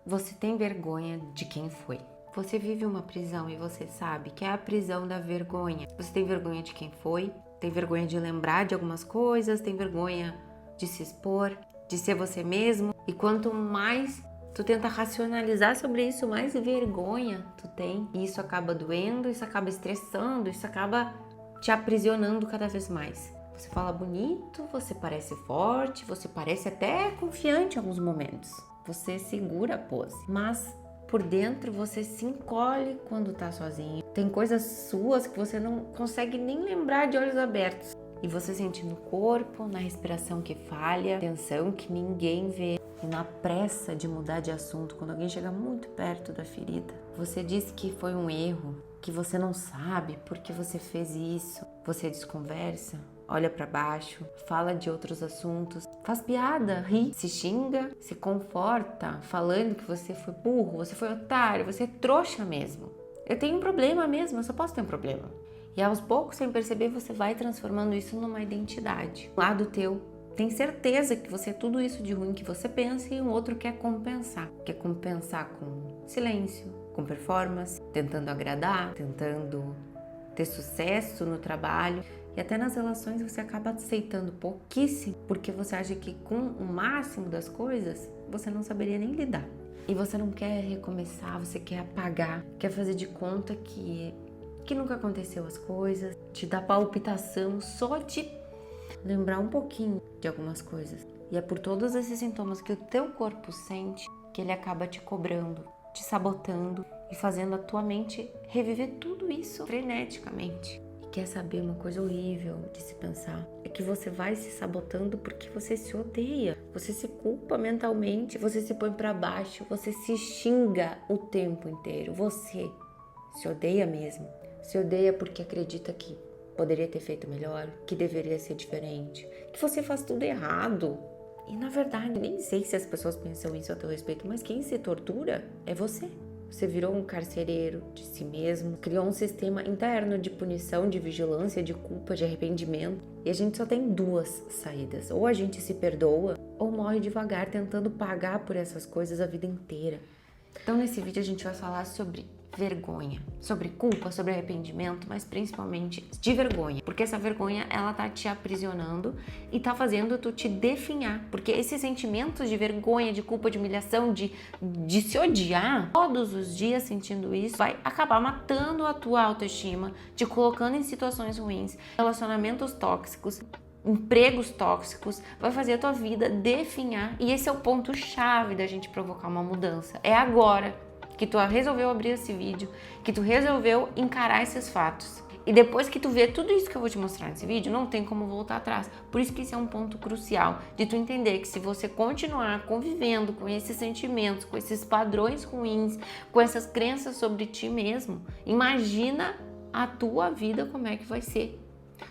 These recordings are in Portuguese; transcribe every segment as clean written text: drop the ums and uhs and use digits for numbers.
Você tem vergonha de quem foi. Você vive uma prisão e você sabe que é a prisão da vergonha. Você tem vergonha de quem foi, tem vergonha de lembrar de algumas coisas, tem vergonha de se expor, de ser você mesmo. E quanto mais tu tenta racionalizar sobre isso, mais vergonha tu tem. E isso acaba doendo, isso acaba estressando, isso acaba te aprisionando cada vez mais. Você fala bonito, você parece forte, você parece até confiante em alguns momentos. Você segura a pose, mas por dentro você se encolhe quando tá sozinho. Tem coisas suas que você não consegue nem lembrar de olhos abertos. E você sente no corpo, na respiração que falha, tensão que ninguém vê. E na pressa de mudar de assunto, quando alguém chega muito perto da ferida, você diz que foi um erro, que você não sabe porque você fez isso. Você desconversa, olha pra baixo, fala de outros assuntos, faz piada, ri, se xinga, se conforta, falando que você foi burro, você foi otário, você é trouxa mesmo. Eu tenho um problema mesmo, eu só posso ter um problema. E aos poucos, sem perceber, você vai transformando isso numa identidade. Um lado teu tem certeza que você é tudo isso de ruim que você pensa e um outro quer compensar. Quer compensar com silêncio, com performance, tentando agradar, tentando ter sucesso no trabalho. E até nas relações você acaba aceitando pouquíssimo, porque você acha que com o máximo das coisas, você não saberia nem lidar. E você não quer recomeçar, você quer apagar, quer fazer de conta que nunca aconteceu as coisas, te dá palpitação só de lembrar um pouquinho de algumas coisas. E é por todos esses sintomas que o teu corpo sente que ele acaba te cobrando, te sabotando e fazendo a tua mente reviver tudo isso freneticamente. E quer saber uma coisa horrível de se pensar? É que você vai se sabotando porque você se odeia, você se culpa mentalmente, você se põe pra baixo, você se xinga o tempo inteiro, você se odeia mesmo. Se odeia porque acredita que poderia ter feito melhor, que deveria ser diferente, que você faz tudo errado. E na verdade, nem sei se as pessoas pensam isso a teu respeito, mas quem se tortura é você. Você virou um carcereiro de si mesmo, criou um sistema interno de punição, de vigilância, de culpa, de arrependimento. E a gente só tem duas saídas. Ou a gente se perdoa, ou morre devagar tentando pagar por essas coisas a vida inteira. Então nesse vídeo a gente vai falar sobre vergonha, sobre culpa, sobre arrependimento, mas principalmente de vergonha, porque essa vergonha ela tá te aprisionando e tá fazendo tu te definhar, porque esses sentimentos de vergonha, de culpa, de humilhação, de se odiar, todos os dias sentindo isso, vai acabar matando a tua autoestima, te colocando em situações ruins, relacionamentos tóxicos, empregos tóxicos, vai fazer a tua vida definhar. E esse é o ponto chave da gente provocar uma mudança. É agora que tu resolveu abrir esse vídeo, que tu resolveu encarar esses fatos. E depois que tu vê tudo isso que eu vou te mostrar nesse vídeo, não tem como voltar atrás. Por isso que esse é um ponto crucial, de tu entender que se você continuar convivendo com esses sentimentos, com esses padrões ruins, com essas crenças sobre ti mesmo, imagina a tua vida como é que vai ser.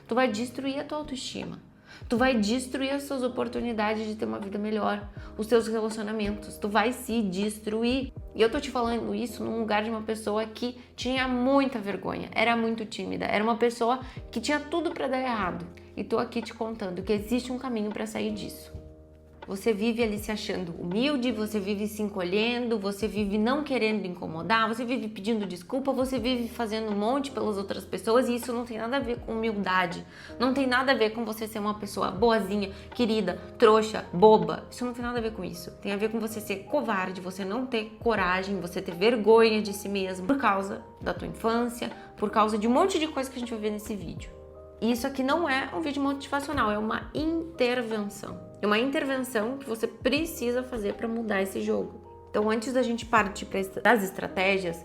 Tu vai destruir a tua autoestima. Tu vai destruir as suas oportunidades de ter uma vida melhor, os seus relacionamentos, tu vai se destruir. E eu tô te falando isso num lugar de uma pessoa que tinha muita vergonha, era muito tímida, era uma pessoa que tinha tudo pra dar errado. E tô aqui te contando que existe um caminho pra sair disso. Você vive ali se achando humilde, você vive se encolhendo, você vive não querendo incomodar, você vive pedindo desculpa, você vive fazendo um monte pelas outras pessoas e isso não tem nada a ver com humildade, não tem nada a ver com você ser uma pessoa boazinha, querida, trouxa, boba, isso não tem nada a ver com isso. Tem a ver com você ser covarde, você não ter coragem, você ter vergonha de si mesmo por causa da tua infância, por causa de um monte de coisa que a gente vai ver nesse vídeo. E isso aqui não é um vídeo motivacional, é uma intervenção. É uma intervenção que você precisa fazer para mudar esse jogo. Então, antes da gente partir para as estratégias,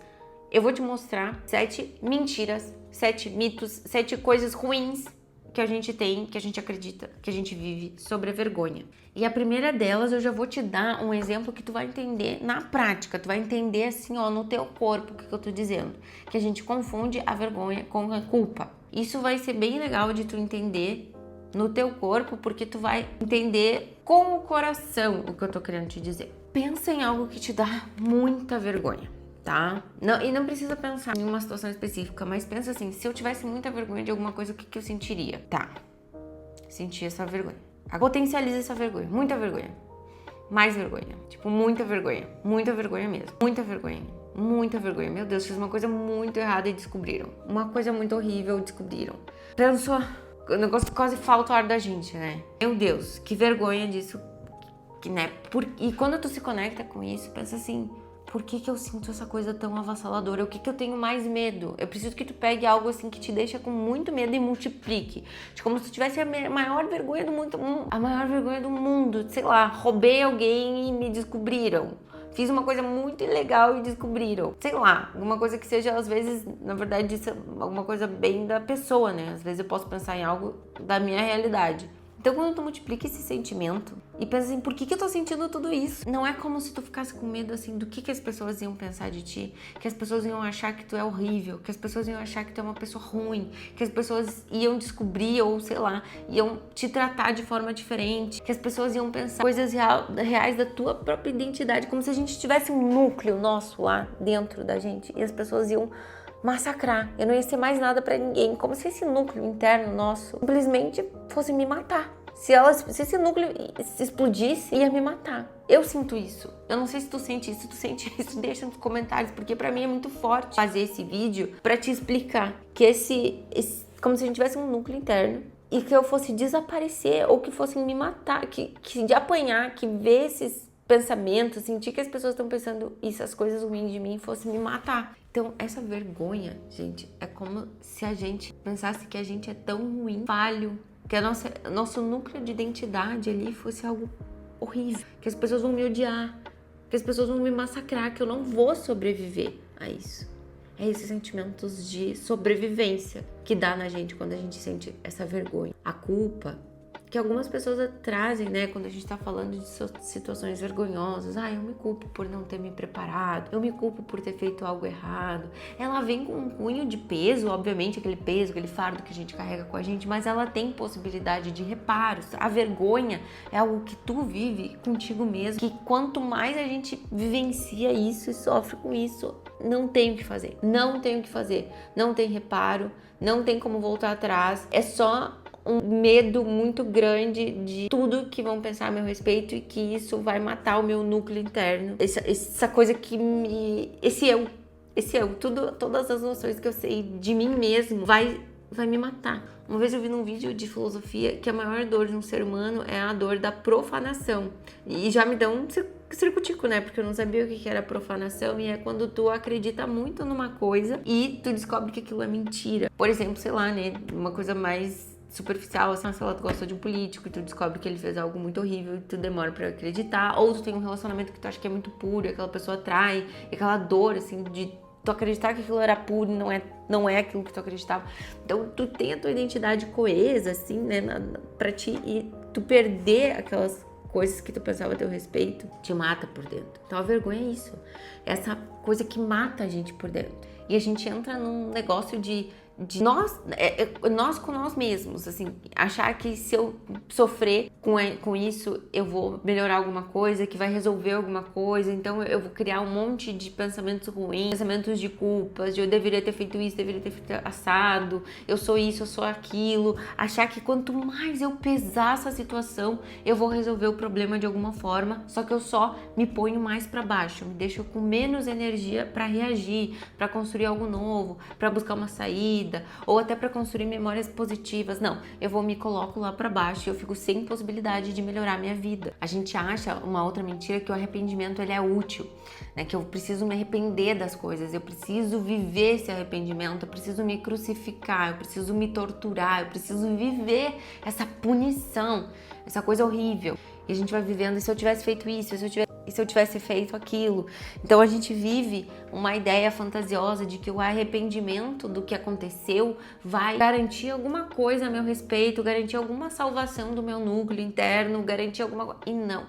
eu vou te mostrar 7 mentiras, 7 mitos, 7 coisas ruins que a gente tem, que a gente acredita, que a gente vive sobre a vergonha. E a primeira delas, eu já vou te dar um exemplo que tu vai entender na prática. Tu vai entender assim, ó, no teu corpo, o que eu tô dizendo. Que a gente confunde a vergonha com a culpa. Isso vai ser bem legal de tu entender no teu corpo, porque tu vai entender com o coração o que eu tô querendo te dizer. Pensa em algo que te dá muita vergonha, tá? E não precisa pensar em uma situação específica, mas pensa assim, se eu tivesse muita vergonha de alguma coisa, o que eu sentiria? Tá, senti essa vergonha. Potencializa essa vergonha, muita vergonha. mais vergonha. Tipo, muita vergonha mesmo. Muita vergonha. Meu Deus, fiz uma coisa muito errada e descobriram. Uma coisa muito horrível e descobriram. Pensou, o negócio quase falta o ar da gente, né? Meu Deus, que vergonha disso, né? E quando tu se conecta com isso, pensa assim, por que eu sinto essa coisa tão avassaladora? O que eu tenho mais medo? Eu preciso que tu pegue algo assim que te deixa com muito medo e multiplique. De como se tu tivesse a maior vergonha do mundo, a maior vergonha do mundo. Sei lá, roubei alguém e me descobriram. Fiz uma coisa muito ilegal e descobriram. Sei lá, alguma coisa que seja, às vezes, na verdade, isso é alguma coisa bem da pessoa, né? Às vezes eu posso pensar em algo da minha realidade. Então, quando tu multiplica esse sentimento e pensa assim, por que eu tô sentindo tudo isso? Não é como se tu ficasse com medo, assim, do que as pessoas iam pensar de ti, que as pessoas iam achar que tu é horrível, que as pessoas iam achar que tu é uma pessoa ruim, que as pessoas iam descobrir ou, sei lá, iam te tratar de forma diferente, que as pessoas iam pensar coisas reais da tua própria identidade, como se a gente tivesse um núcleo nosso lá dentro da gente e as pessoas iam massacrar, eu não ia ser mais nada pra ninguém, como se esse núcleo interno nosso simplesmente fosse me matar. Se esse núcleo se explodisse, ia me matar. Eu sinto isso. Eu não sei se tu sente isso. Se tu sente isso, deixa nos comentários, porque pra mim é muito forte fazer esse vídeo pra te explicar que como se a gente tivesse um núcleo interno e que eu fosse desaparecer ou que fossem me matar, que de apanhar, que ver esses pensamentos, sentir que as pessoas estão pensando isso, as coisas ruins de mim, fossem me matar. Então, essa vergonha, gente, é como se a gente pensasse que a gente é tão ruim, falho, que nosso núcleo de identidade ali fosse algo horrível, que as pessoas vão me odiar, que as pessoas vão me massacrar, que eu não vou sobreviver a isso. É esses sentimentos de sobrevivência que dá na gente quando a gente sente essa vergonha. A culpa que algumas pessoas trazem, né, quando a gente tá falando de situações vergonhosas. Eu me culpo por não ter me preparado, eu me culpo por ter feito algo errado. Ela vem com um cunho de peso, obviamente, aquele peso, aquele fardo que a gente carrega com a gente, mas ela tem possibilidade de reparos. A vergonha é algo que tu vive contigo mesmo, que quanto mais a gente vivencia isso e sofre com isso, não tem o que fazer, não tem reparo, não tem como voltar atrás, é só um medo muito grande de tudo que vão pensar a meu respeito e que isso vai matar o meu núcleo interno. Essa coisa que esse eu, todas as noções que eu sei de mim mesmo vai me matar. Uma vez eu vi num vídeo de filosofia que a maior dor de um ser humano é a dor da profanação. E já me deu um circo-tico, né? Porque eu não sabia o que era profanação, e é quando tu acredita muito numa coisa e tu descobre que aquilo é mentira. Por exemplo, sei lá, né? Uma coisa mais superficial, assim, sei lá, tu gosta de um político e tu descobre que ele fez algo muito horrível e tu demora pra acreditar, ou tu tem um relacionamento que tu acha que é muito puro e aquela pessoa atrai, e aquela dor, assim, de tu acreditar que aquilo era puro e não é aquilo que tu acreditava. Então, tu tem a tua identidade coesa, assim, né, pra ti, e tu perder aquelas coisas que tu pensava a teu respeito, te mata por dentro. Então, a vergonha é isso. Essa coisa que mata a gente por dentro. E a gente entra num negócio de nós com nós mesmos, assim, achar que se eu sofrer com isso, eu vou melhorar alguma coisa, que vai resolver alguma coisa, então eu vou criar um monte de pensamentos ruins, pensamentos de culpas, de eu deveria ter feito isso, deveria ter feito assado, eu sou isso, eu sou aquilo, achar que quanto mais eu pesar essa situação, eu vou resolver o problema de alguma forma, só que eu só me ponho mais pra baixo, me deixo com menos energia pra reagir, pra construir algo novo, pra buscar uma saída, ou até para construir memórias positivas. Não, eu me coloco lá para baixo e eu fico sem possibilidade de melhorar a minha vida. A gente acha, uma outra mentira, que o arrependimento ele é útil, né? Que eu preciso me arrepender das coisas, eu preciso viver esse arrependimento, eu preciso me crucificar, eu preciso me torturar, eu preciso viver essa punição, essa coisa horrível. E a gente vai vivendo, e se eu tivesse feito isso, e se eu tivesse feito aquilo. Então a gente vive uma ideia fantasiosa de que o arrependimento do que aconteceu vai garantir alguma coisa a meu respeito, garantir alguma salvação do meu núcleo interno, garantir alguma coisa. E não.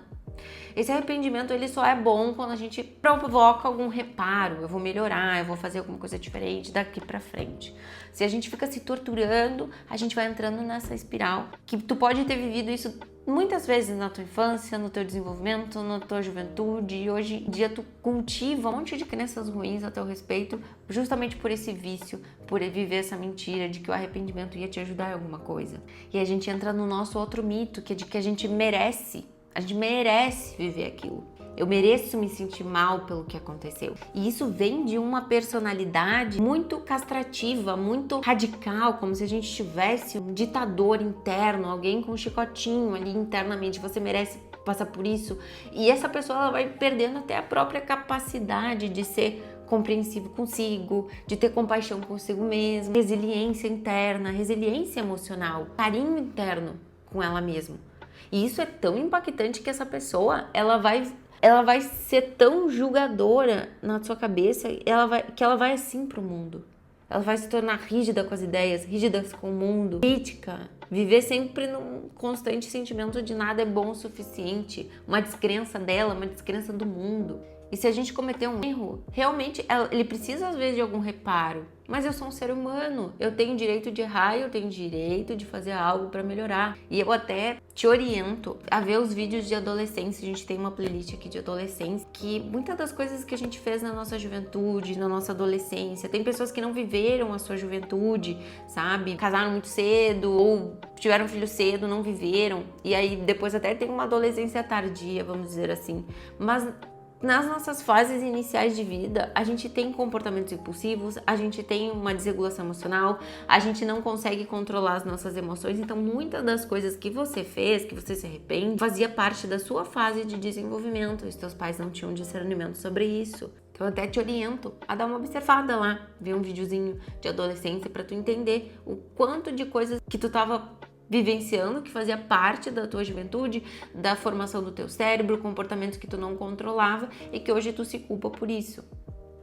Esse arrependimento ele só é bom quando a gente provoca algum reparo, eu vou melhorar, eu vou fazer alguma coisa diferente daqui pra frente. Se a gente fica se torturando, a gente vai entrando nessa espiral que tu pode ter vivido isso muitas vezes na tua infância, no teu desenvolvimento, na tua juventude, e hoje em dia tu cultiva um monte de crenças ruins a teu respeito justamente por esse vício, por viver essa mentira de que o arrependimento ia te ajudar em alguma coisa. E a gente entra no nosso outro mito, que é de que a gente merece A gente merece viver aquilo. Eu mereço me sentir mal pelo que aconteceu. E isso vem de uma personalidade muito castrativa, muito radical, como se a gente tivesse um ditador interno, alguém com um chicotinho ali internamente. Você merece passar por isso. E essa pessoa ela vai perdendo até a própria capacidade de ser compreensivo consigo, de ter compaixão consigo mesmo, resiliência interna, resiliência emocional, carinho interno com ela mesma. E isso é tão impactante que essa pessoa, ela vai ser tão julgadora na sua cabeça, que ela vai assim pro mundo. Ela vai se tornar rígida com as ideias, rígida com o mundo, crítica, viver sempre num constante sentimento de nada é bom o suficiente, uma descrença dela, uma descrença do mundo. E se a gente cometer um erro, realmente ele precisa às vezes de algum reparo. Mas eu sou um ser humano, eu tenho direito de errar, eu tenho direito de fazer algo para melhorar. E eu até te oriento a ver os vídeos de adolescência. A gente tem uma playlist aqui de adolescência que muitas das coisas que a gente fez na nossa juventude, na nossa adolescência, tem pessoas que não viveram a sua juventude, sabe? Casaram muito cedo ou tiveram filho cedo, não viveram. E aí depois até tem uma adolescência tardia, vamos dizer assim. Mas nas nossas fases iniciais de vida, a gente tem comportamentos impulsivos, a gente tem uma desregulação emocional, a gente não consegue controlar as nossas emoções. Então, muitas das coisas que você fez, que você se arrepende, fazia parte da sua fase de desenvolvimento. Os teus pais não tinham discernimento sobre isso. Então, eu até te oriento a dar uma observada lá, ver um videozinho de adolescência para tu entender o quanto de coisas que tu tava vivenciando, que fazia parte da tua juventude, da formação do teu cérebro, comportamentos que tu não controlava e que hoje tu se culpa por isso.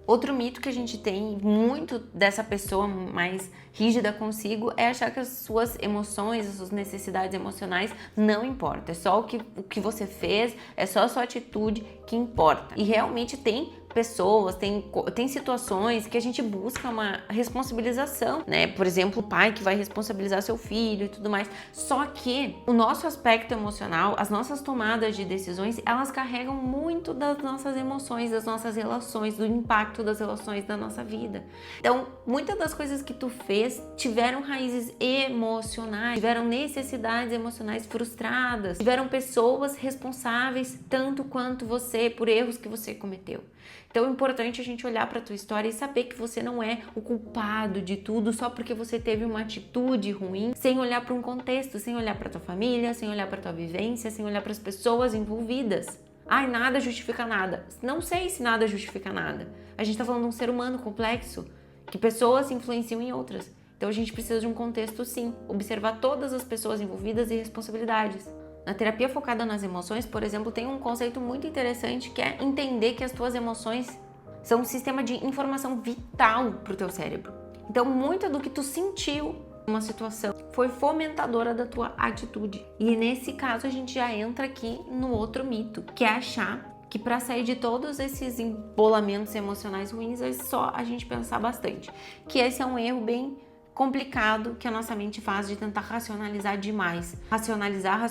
Outro mito que a gente tem muito dessa pessoa mais rígida consigo é achar que as suas emoções, as suas necessidades emocionais não importam. É só o que você fez, é só a sua atitude que importa. E realmente tem pessoas, tem situações que a gente busca uma responsabilização, né? Por exemplo, o pai que vai responsabilizar seu filho e tudo mais. Só que o nosso aspecto emocional, as nossas tomadas de decisões, elas carregam muito das nossas emoções, das nossas relações, do impacto das relações da nossa vida. Então, muitas das coisas que tu fez tiveram raízes emocionais, tiveram necessidades emocionais frustradas, tiveram pessoas responsáveis tanto quanto você por erros que você cometeu. Então é importante a gente olhar para a tua história e saber que você não é o culpado de tudo só porque você teve uma atitude ruim, sem olhar para um contexto, sem olhar para tua família, sem olhar para tua vivência, sem olhar para as pessoas envolvidas. Ai, nada justifica nada. Não sei se nada justifica nada. A gente está falando de um ser humano complexo, que pessoas influenciam em outras. Então a gente precisa de um contexto sim, observar todas as pessoas envolvidas e responsabilidades. Na terapia focada nas emoções, por exemplo, tem um conceito muito interessante que é entender que as tuas emoções são um sistema de informação vital para o teu cérebro. Então, muito do que tu sentiu numa situação foi fomentadora da tua atitude. E nesse caso, a gente já entra aqui no outro mito, que é achar que para sair de todos esses embolamentos emocionais ruins é só a gente pensar bastante. Que esse é um erro bem complicado que a nossa mente faz de tentar racionalizar demais. Racionalizar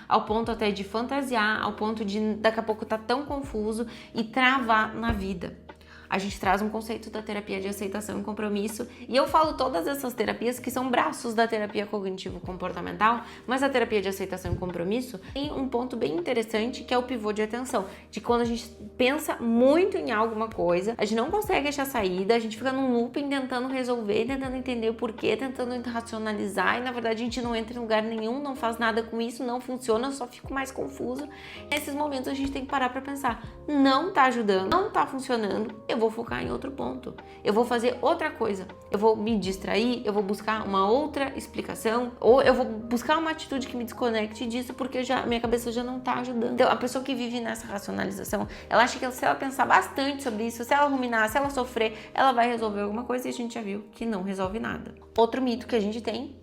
ao ponto até de fantasiar, ao ponto de daqui a pouco tá tão confuso e travar na vida. A gente traz um conceito da terapia de aceitação e compromisso e eu falo todas essas terapias que são braços da terapia cognitivo-comportamental, mas a terapia de aceitação e compromisso tem um ponto bem interessante que é o pivô de atenção, de quando a gente pensa muito em alguma coisa, a gente não consegue achar saída, a gente fica num looping tentando resolver, tentando entender o porquê, tentando racionalizar e na verdade a gente não entra em lugar nenhum, não faz nada com isso, não funciona, só fico mais confuso. Nesses momentos a gente tem que parar pra pensar, não tá ajudando, não tá funcionando, eu vou focar em outro ponto, eu vou fazer outra coisa, eu vou me distrair, eu vou buscar uma outra explicação ou eu vou buscar uma atitude que me desconecte disso porque minha cabeça já não tá ajudando. Então a pessoa que vive nessa racionalização, ela acha que se ela pensar bastante sobre isso, se ela ruminar, se ela sofrer, ela vai resolver alguma coisa e a gente já viu que não resolve nada. Outro mito que a gente tem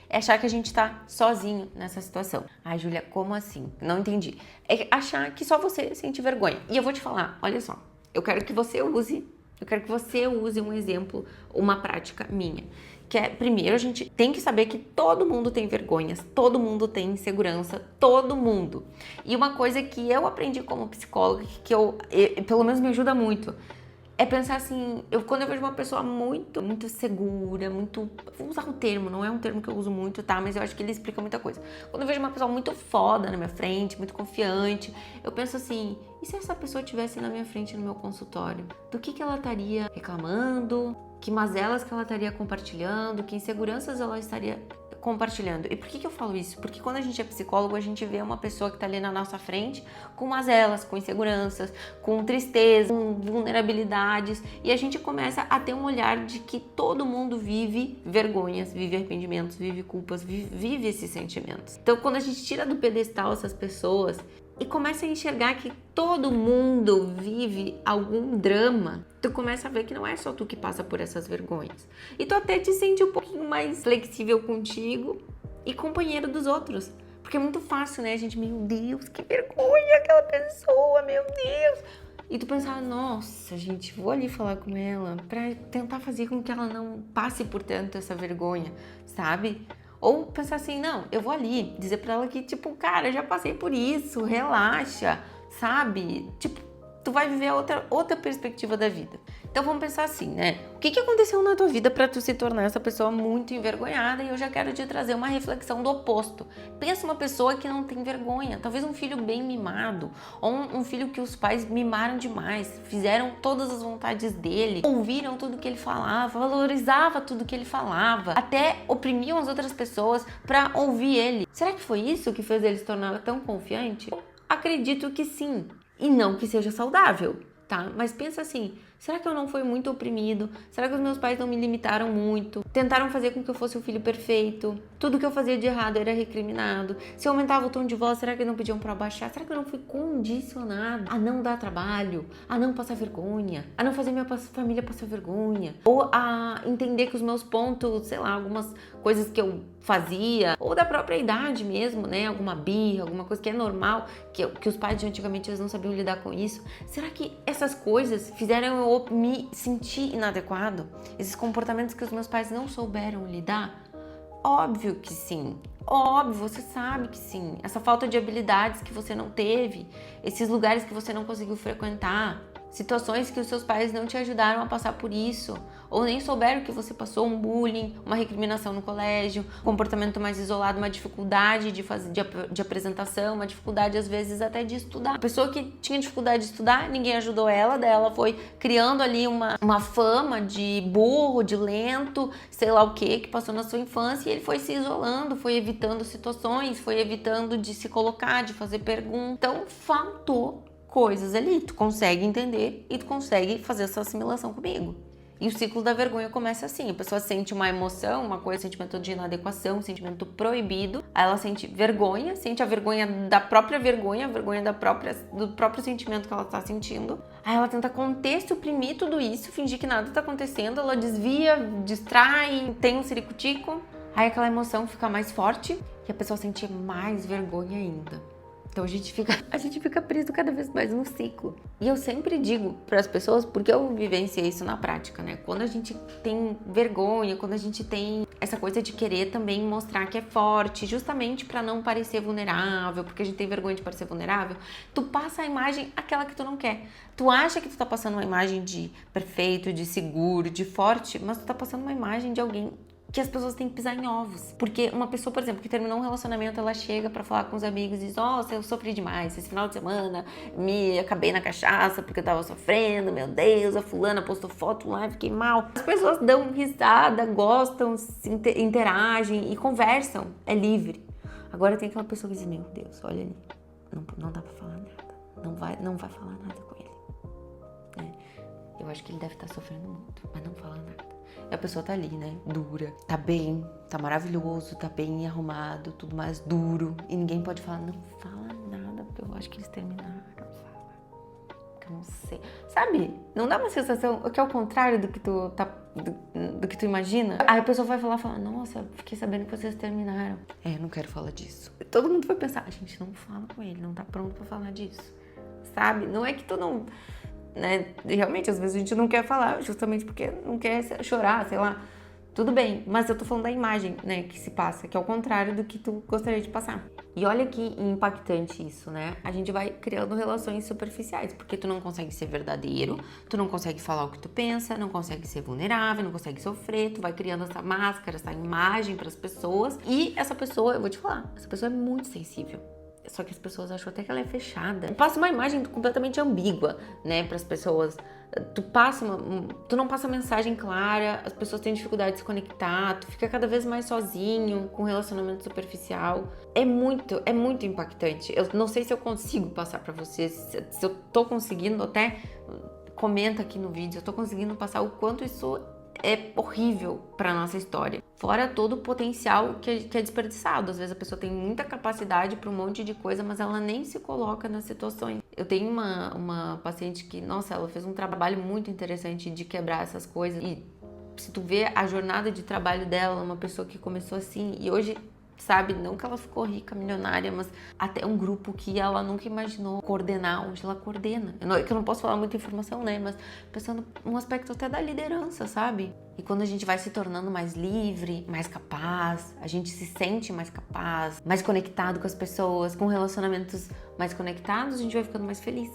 é achar que a gente tá sozinho nessa situação. Ai, Júlia, como assim? Não entendi. É achar que só você sente vergonha. E eu vou te falar, olha só. Eu quero que você use um exemplo, uma prática minha. Que é, primeiro, a gente tem que saber que todo mundo tem vergonhas, todo mundo tem insegurança, todo mundo. E uma coisa que eu aprendi como psicóloga, que pelo menos me ajuda muito, é pensar assim, quando eu vejo uma pessoa muito segura, vou usar um termo, não é um termo que eu uso muito, tá? Mas eu acho que ele explica muita coisa. Quando eu vejo uma pessoa muito foda na minha frente, muito confiante, eu penso assim, e se essa pessoa estivesse na minha frente no meu consultório? Do que ela estaria reclamando? Que mazelas que ela estaria compartilhando? Que inseguranças ela estaria compartilhando? E por que eu falo isso? Porque quando a gente é psicólogo, a gente vê uma pessoa que tá ali na nossa frente com mazelas, com inseguranças, com tristeza, com vulnerabilidades, e a gente começa a ter um olhar de que todo mundo vive vergonhas, vive arrependimentos, vive culpas, vive esses sentimentos. Então, quando a gente tira do pedestal essas pessoas e começa a enxergar que todo mundo vive algum drama, tu começa a ver que não é só tu que passa por essas vergonhas. E tu até te sente um pouquinho mais flexível contigo e companheiro dos outros. Porque é muito fácil, né? A gente, meu Deus, que vergonha aquela pessoa, meu Deus. E tu pensar, nossa, gente, vou ali falar com ela pra tentar fazer com que ela não passe por tanto essa vergonha, sabe? Ou pensar assim, não, eu vou ali dizer pra ela que, tipo, cara, eu já passei por isso, relaxa, sabe? Tipo, tu vai viver outra perspectiva da vida. Então vamos pensar assim, né? O que aconteceu na tua vida pra tu se tornar essa pessoa muito envergonhada? E eu já quero te trazer uma reflexão do oposto. Pensa uma pessoa que não tem vergonha, talvez um filho bem mimado, ou um filho que os pais mimaram demais, fizeram todas as vontades dele, ouviram tudo que ele falava, valorizava tudo que ele falava, até oprimiam as outras pessoas pra ouvir ele. Será que foi isso que fez ele se tornar tão confiante? Acredito que sim. E não que seja saudável, tá? Mas pensa assim, será que eu não fui muito oprimido? Será que os meus pais não me limitaram muito? Tentaram fazer com que eu fosse o filho perfeito? Tudo que eu fazia de errado era recriminado? Se eu aumentava o tom de voz, será que não pediam pra eu abaixar? Será que eu não fui condicionado a não dar trabalho? A não passar vergonha? A não fazer minha família passar vergonha? Ou a entender que os meus pontos, sei lá, algumas coisas que eu fazia, ou da própria idade mesmo, né? Alguma birra, alguma coisa que é normal, que os pais de antigamente eles não sabiam lidar com isso. Será que essas coisas fizeram eu me sentir inadequado? Esses comportamentos que os meus pais não souberam lidar? Óbvio que sim. Óbvio, você sabe que sim. Essa falta de habilidades que você não teve, esses lugares que você não conseguiu frequentar, situações que os seus pais não te ajudaram a passar por isso, ou nem souberam que você passou um bullying, uma recriminação no colégio, um comportamento mais isolado, uma dificuldade de apresentação, uma dificuldade às vezes até de estudar. A pessoa que tinha dificuldade de estudar, ninguém ajudou ela, daí ela foi criando ali uma fama de burro, de lento, sei lá o que passou na sua infância, e ele foi se isolando, foi evitando situações, foi evitando de se colocar, de fazer perguntas. Então faltou coisas ali, tu consegue entender e tu consegue fazer essa assimilação comigo. E o ciclo da vergonha começa assim, a pessoa sente uma emoção, uma coisa, sentimento de inadequação, um sentimento proibido, aí ela sente vergonha, sente a vergonha da própria vergonha, a vergonha do próprio sentimento que ela tá sentindo, aí ela tenta conter, suprimir tudo isso, fingir que nada tá acontecendo, ela desvia, distrai, tem um ciricutico, aí aquela emoção fica mais forte e a pessoa sente mais vergonha ainda. Então a gente fica preso cada vez mais no ciclo. E eu sempre digo para as pessoas, porque eu vivenciei isso na prática, né? Quando a gente tem vergonha, quando a gente tem essa coisa de querer também mostrar que é forte, justamente para não parecer vulnerável, porque a gente tem vergonha de parecer vulnerável, tu passa a imagem aquela que tu não quer. Tu acha que tu tá passando uma imagem de perfeito, de seguro, de forte, mas tu tá passando uma imagem de alguém que as pessoas têm que pisar em ovos. Porque uma pessoa, por exemplo, que terminou um relacionamento, ela chega pra falar com os amigos e diz: nossa, eu sofri demais, esse final de semana me acabei na cachaça porque eu tava sofrendo, meu Deus, a fulana postou foto lá e fiquei mal. As pessoas dão risada, gostam, interagem e conversam, é livre. Agora tem aquela pessoa que diz: meu Deus, olha ali, não dá pra falar nada, não vai falar nada com ele. Eu acho que ele deve estar sofrendo muito, mas não fala nada. E a pessoa tá ali, né, dura, tá bem, tá maravilhoso, tá bem arrumado, tudo mais duro. E ninguém pode falar, não fala nada, porque eu acho que eles terminaram, fala. Porque eu não sei. Sabe, não dá uma sensação que é o contrário do que do que tu imagina? Aí a pessoa vai fala, nossa, fiquei sabendo que vocês terminaram. Não quero falar disso. Todo mundo vai pensar, a gente não fala com ele, não tá pronto pra falar disso. Sabe, não é que tu não... Né? Realmente, às vezes a gente não quer falar justamente porque não quer chorar, sei lá. Tudo bem, mas eu tô falando da imagem, né, que se passa, que é o contrário do que tu gostaria de passar. E olha que impactante isso, né? A gente vai criando relações superficiais, porque tu não consegue ser verdadeiro, tu não consegue falar o que tu pensa, não consegue ser vulnerável, não consegue sofrer, tu vai criando essa máscara, essa imagem pras pessoas. E essa pessoa, eu vou te falar, essa pessoa é muito sensível. Só que as pessoas acham até que ela é fechada. Passa uma imagem completamente ambígua, né, pras pessoas. Tu não passa mensagem clara, as pessoas têm dificuldade de se conectar, tu fica cada vez mais sozinho, com relacionamento superficial. É muito impactante. Eu não sei se eu consigo passar pra vocês, se eu tô conseguindo, até comenta aqui no vídeo, eu tô conseguindo passar o quanto isso é horrível pra nossa história. Fora todo o potencial que é desperdiçado. Às vezes a pessoa tem muita capacidade para um monte de coisa, mas ela nem se coloca nas situações. Eu tenho uma paciente que, nossa, ela fez um trabalho muito interessante de quebrar essas coisas. E se tu vê a jornada de trabalho dela, uma pessoa que começou assim e hoje, sabe, não que ela ficou rica, milionária, mas até um grupo que ela nunca imaginou coordenar, onde ela coordena. Eu não posso falar muita informação, né, mas pensando num aspecto até da liderança, sabe? E quando a gente vai se tornando mais livre, mais capaz, a gente se sente mais capaz, mais conectado com as pessoas, com relacionamentos mais conectados, a gente vai ficando mais feliz.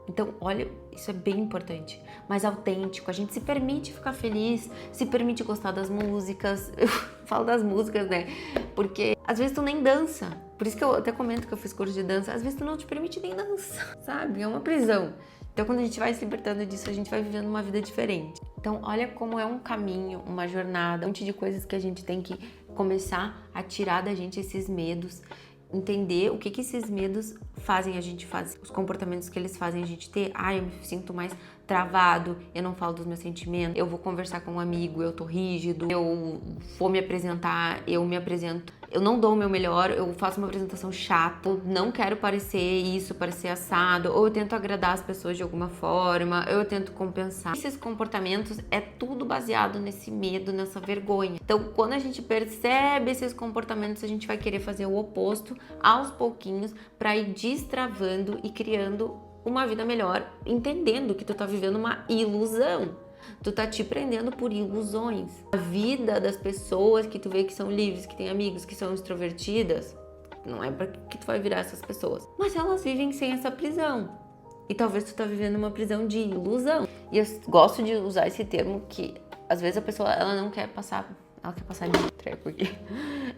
Então, olha, isso é bem importante. Mais autêntico, a gente se permite ficar feliz, se permite gostar das músicas. Eu falo das músicas, né? Porque às vezes tu nem dança. Por isso que eu até comento que eu fiz curso de dança. Às vezes tu não te permite nem dançar, sabe? É uma prisão. Então, quando a gente vai se libertando disso, a gente vai vivendo uma vida diferente. Então, olha como é um caminho, uma jornada, um monte de coisas que a gente tem que começar a tirar da gente esses medos, entender o que esses medos fazem a gente fazer, os comportamentos que eles fazem a gente ter. Eu me sinto mais travado, eu não falo dos meus sentimentos, eu vou conversar com um amigo, eu tô rígido, eu vou me apresentar, eu me apresento, eu não dou o meu melhor, eu faço uma apresentação chata, eu não quero parecer isso, parecer assado, ou eu tento agradar as pessoas de alguma forma, ou eu tento compensar. Esses comportamentos é tudo baseado nesse medo, nessa vergonha. Então, quando a gente percebe esses comportamentos, a gente vai querer fazer o oposto aos pouquinhos para ir destravando e criando uma vida melhor, entendendo que tu tá vivendo uma ilusão. Tu tá te prendendo por ilusões. A vida das pessoas que tu vê que são livres, que têm amigos, que são extrovertidas, não é pra que tu vai virar essas pessoas. Mas elas vivem sem essa prisão. E talvez tu tá vivendo uma prisão de ilusão. E eu gosto de usar esse termo que, às vezes, a pessoa, ela não quer passar... Ela quer passar de treco aqui.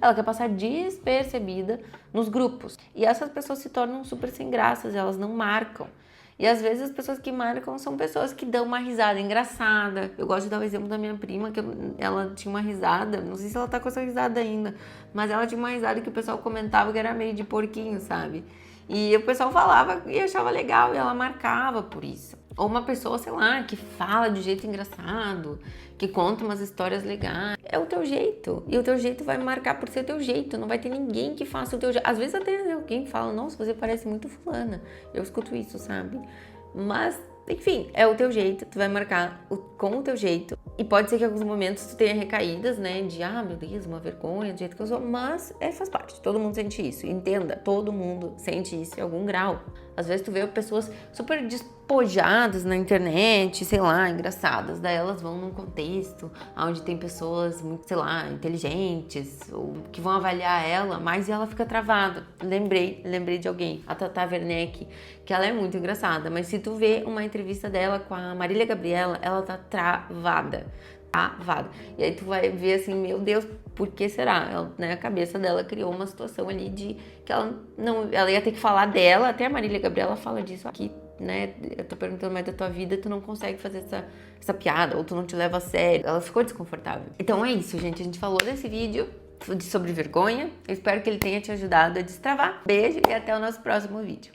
Ela quer passar despercebida nos grupos. E essas pessoas se tornam super sem graças, elas não marcam. E às vezes as pessoas que marcam são pessoas que dão uma risada engraçada. Eu gosto de dar o exemplo da minha prima, que ela tinha uma risada, não sei se ela tá com essa risada ainda, mas ela tinha uma risada que o pessoal comentava que era meio de porquinho, sabe? E o pessoal falava e achava legal, e ela marcava por isso. Ou uma pessoa, sei lá, que fala de jeito engraçado, que conta umas histórias legais. É o teu jeito. E o teu jeito vai marcar por ser teu jeito. Não vai ter ninguém que faça o teu jeito. Às vezes até alguém fala, nossa, você parece muito fulana. Eu escuto isso, sabe? Mas, enfim, é o teu jeito. Tu vai marcar com o teu jeito. E pode ser que em alguns momentos tu tenha recaídas, né? De, meu Deus, uma vergonha do jeito que eu sou. Mas faz parte. Todo mundo sente isso. Entenda, todo mundo sente isso em algum grau. Às vezes tu vê pessoas super despojadas na internet, sei lá, engraçadas. Daí elas vão num contexto onde tem pessoas muito, sei lá, inteligentes, ou que vão avaliar ela, mas ela fica travada. Lembrei de alguém, a Tata Werneck, que ela é muito engraçada, mas se tu vê uma entrevista dela com a Marília Gabriela, ela tá travada. E aí tu vai ver assim, meu Deus, por que será? Ela, né, a cabeça dela criou uma situação ali de que ela ia ter que falar dela, até a Marília Gabriela fala disso aqui, né? Eu tô perguntando mais da tua vida, tu não consegue fazer essa piada, ou tu não te leva a sério. Ela ficou desconfortável. Então é isso, gente. A gente falou desse vídeo sobre vergonha. Eu espero que ele tenha te ajudado a destravar. Beijo e até o nosso próximo vídeo.